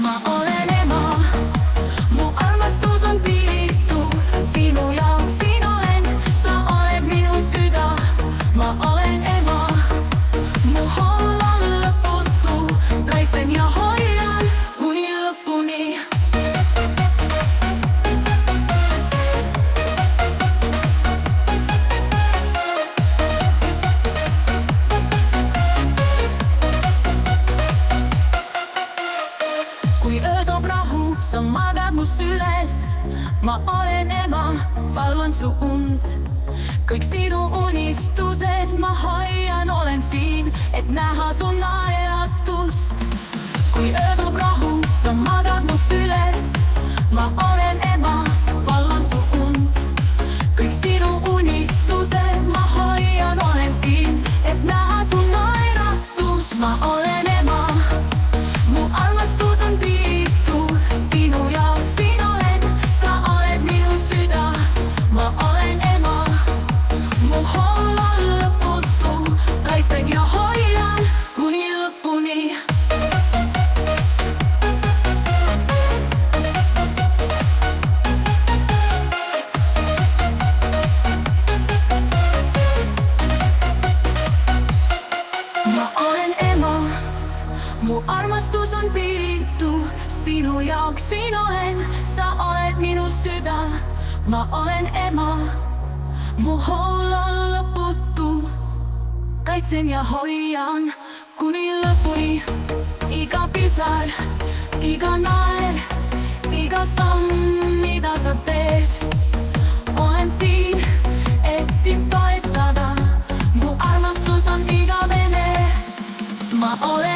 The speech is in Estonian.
Mä olen ema, mun armastus on piirittu sinu jaoksi olen, sä olet minun sydä. Mä olen ema, mun hollon loputtu, kaitsen ja hoidan unin loppuni. Kui ööd on rahu, sa magad mu süles. Ma olen ema, valvan su und. Kõik sinu unistused ma hoian, olen siin, et näha su naeratust. Kui ööd on rahu, sa magad mu süles. Ma olen ema, valvan su und. Kõik sinu unistused ma hoian, olen siin, et näha su naeratust. Ma olen ema, mu armastus on piirittu sinu jaoks olen, sa oled minu süda. Ma olen ema, mu hool on lõputu, kaitsen ja hoian kuni lõpuni. Ma olen ema, mu armastus on piirittu sinu jaoks olen, sa oled minu süda. Ma olen ema, mu hool on lõputu, kaitsen ja hoian kuni lõpuni. Iga pisar, iga naer, iga samm, mida sa teed, olen siin, et sind toetada. Mu armastus on igavene. Ma olen